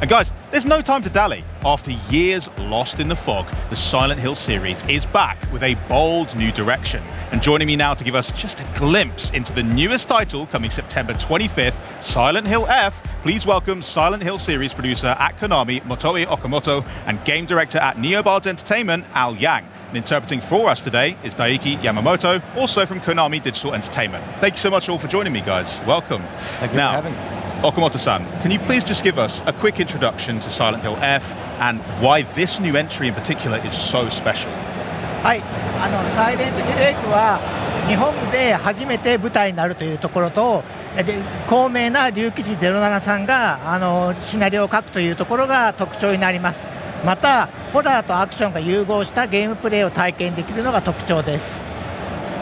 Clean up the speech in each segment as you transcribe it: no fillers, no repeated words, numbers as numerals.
And guys, there's no time to dally. After years lost in the fog, the Silent Hill series is back with a bold new direction. And joining me now to give us just a glimpse into the newest title coming September 25th, Silent Hill F, please welcome Silent Hill series producer at Konami, Motoi Okamoto, and game director at Neobards Entertainment, Al Yang. And interpreting for us today is Daiki Yamamoto, also from Konami Digital Entertainment. Thank you so much all for joining me, guys. Welcome. Thank you for having us. Okamoto-san, can you please just give us a quick introduction to Silent Hill F and why this new entry in particular is so special? はい、サイレントヒル F は日本で初めて舞台になるというところと、高名な竜騎士07さんがシナリオを書くというところが特徴になります。また、ホラーとアクションが融合したゲームプレイを体験できるのが特徴です。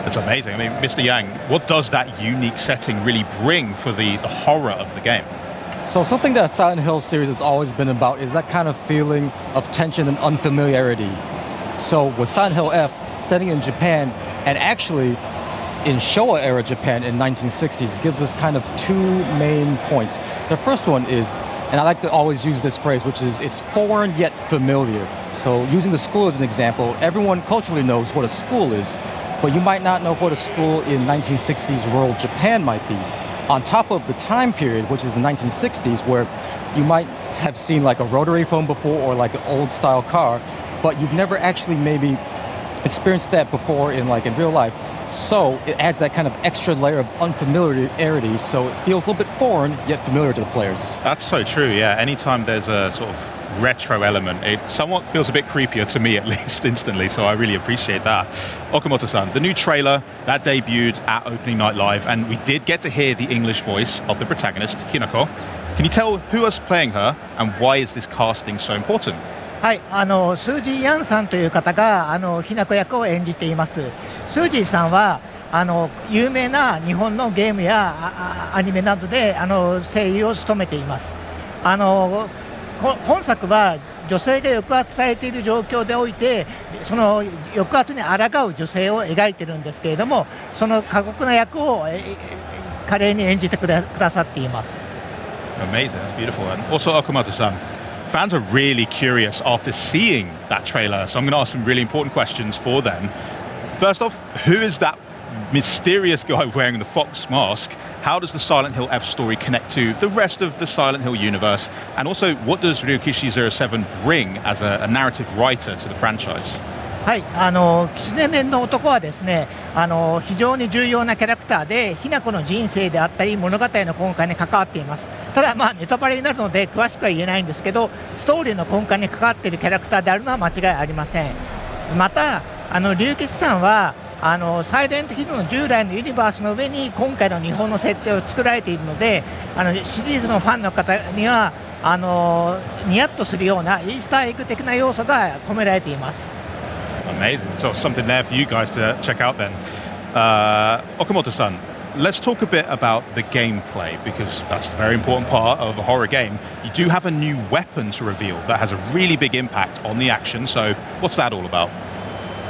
That's amazing. I mean, Mr. Yang, what does that unique setting really bring for the horror of the game? So something that Silent Hill series has always been about is that kind of feeling of tension and unfamiliarity. So with Silent Hill F, setting in Japan, and actually in Showa era Japan in 1960s, gives us kind of two main points. The first one is, and I like to always use this phrase, which is it's foreign yet familiar. So using the school as an example, everyone culturally knows what a school is, but you might not know what a school in 1960s rural Japan might be. On top of the time period, which is the 1960s, where you might have seen like a rotary phone before or like an old style car, but you've never actually maybe experienced that before in real life. So it adds that kind of extra layer of unfamiliarity, so it feels a little bit foreign yet familiar to the players. That's so true, yeah. Anytime there's a sort of retro element, it somewhat feels a bit creepier to me at least instantly, so I really appreciate that. Okamoto-san, the new trailer, that debuted at Opening Night Live, and we did get to hear the English voice of the protagonist, Hinako. Can you tell who is playing her, and why is this casting so important? はい、スージー・ヤンさんという方がひなこ役を演じています。スージーさんは有名な日本のゲームやアニメなどで声優を務めています。本作は女性が抑圧されている状況でおいて、その抑圧に抗う女性を描いているんですけれども、その過酷な役を華麗に演じてくださっています。Amazing, that's beautiful. And also Okamoto-san, fans are really curious after seeing that trailer, so I'm going to ask some really important questions for them. First off, who is that mysterious guy wearing the fox mask? How does the Silent Hill F story connect to the rest of the Silent Hill universe? And also, what does Ryukishi07 bring as a narrative writer to the franchise? はい、狐面の男はですね、非常に重要なキャラクターで、ひなこの人生であったり物語の根幹に関わっています。ただネタバレになるので詳しくは言えないんですけど、ストーリーの根幹に関わっているキャラクターであるのは間違いありません。また龍吉さんはサイレントヒルの従来のユニバースの上に今回の日本の設定を作られているので、シリーズのファンの方にはニヤッとするようなイースターエッグ的な要素が込められています。Amazing. So something there for you guys to check out then. Okamoto-san, let's talk a bit about the gameplay, because that's a very important part of a horror game. You do have a new weapon to reveal that has a really big impact on the action, so what's that all about?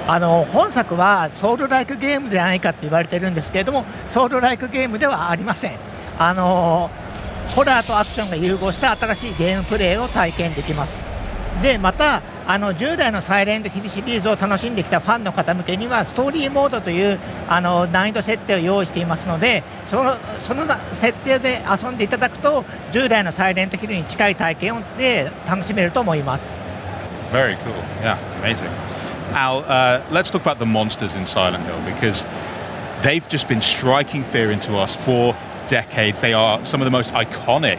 本作はソウルライクゲームではないかと言われているんですけれども、ソウルライクゲームではありません。ホラーとアクションが融合した新しいゲームプレイを体験できます。でまた従来のサイレントヒルシリーズを楽しんできたファンの方向けにはストーリーモードという難易度設定を用意していますので、その設定で遊んでいただくと従来のサイレントヒルに近い体験で楽しめると思います。 Very cool. Yeah, amazing. Now, let's talk about the monsters in Silent Hill, because they've just been striking fear into us for decades. They are some of the most iconic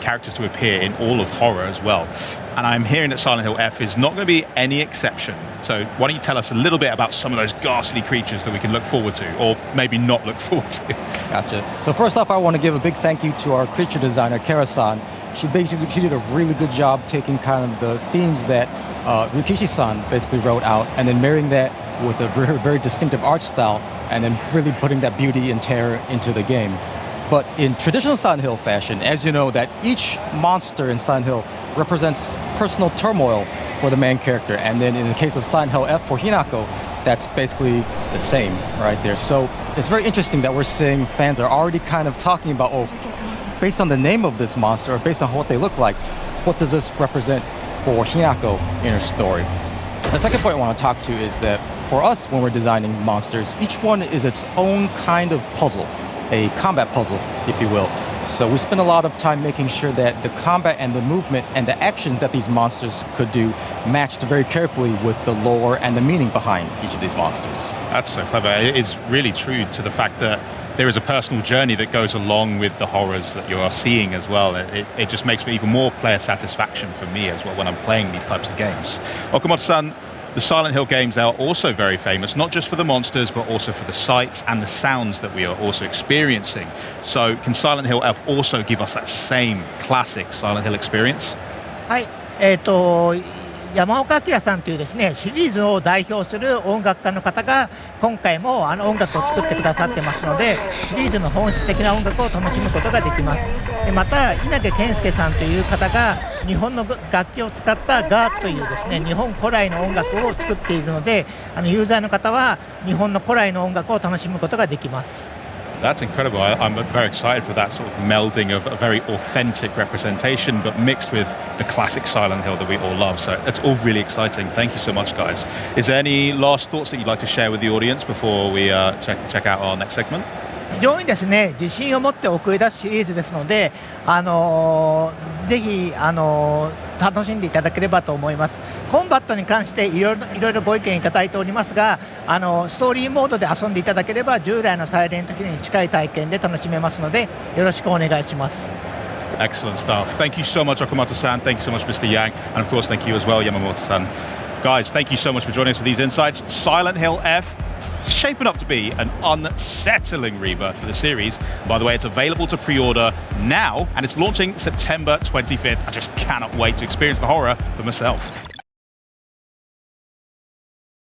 characters to appear in all of horror as well. And I'm hearing that Silent Hill F is not going to be any exception. So why don't you tell us a little bit about some of those ghastly creatures that we can look forward to, or maybe not look forward to? Gotcha. So first off, I want to give a big thank you to our creature designer, Kara-san. She did a really good job taking kind of the themes that Ryukishi-san basically wrote out, and then marrying that with a very, very distinctive art style, and then really putting that beauty and terror into the game. But in traditional Silent Hill fashion, as you know, that each monster in Silent Hill represents personal turmoil for the main character. And then in the case of Silent Hill F for Hinako, that's basically the same right there. So it's very interesting that we're seeing fans are already kind of talking about, oh, based on the name of this monster or based on what they look like, what does this represent for Hinako in her story? The second point I want to talk to is that for us, when we're designing monsters, each one is its own kind of puzzle, a combat puzzle, if you will. So we spend a lot of time making sure that the combat and the movement and the actions that these monsters could do matched very carefully with the lore and the meaning behind each of these monsters. That's so clever. It is really true to the fact that there is a personal journey that goes along with the horrors that you are seeing as well. It just makes for even more player satisfaction for me as well when I'm playing these types of games. Okamoto-san, the Silent Hill games, they are also very famous, not just for the monsters, but also for the sights and the sounds that we are also experiencing. So can Silent Hill F also give us that same classic Silent Hill experience? はい、山岡明さんというですねシリーズを代表する音楽家の方が今回も音楽を作ってくださってますので、シリーズの本質的な音楽を楽しむことができます。また稲毛健介さんという方が日本の楽器を使ったガークというですね日本古来の音楽を作っているので、ユーザーの方は日本の古来の音楽を楽しむことができます。That's incredible. I'm very excited for that sort of melding of a very authentic representation, but mixed with the classic Silent Hill that we all love. So it's all really exciting. Thank you so much, guys. Is there any last thoughts that you'd like to share with the audience before we check out our next segment? 非常にですね自信を持って送り出すシリーズですので、ぜひ楽しんでいただければと思います。コンバットに関していろいろご意見いただいておりますが、ストーリーモードで遊んでいただければ従来のサイレントヒルに近い体験で楽しめますのでよろしくお願いします。Excellent stuff. Thank you so much, Okamoto-san. Thank you so much, Mr. Yang. And of course, thank you as well, Yamamoto-san. Guys, thank you so much for joining us for these insights. Silent Hill F, shaping up to be an unsettling rebirth for the series. By the way, it's available to pre-order now, and it's launching September 25th. I just cannot wait to experience the horror for myself.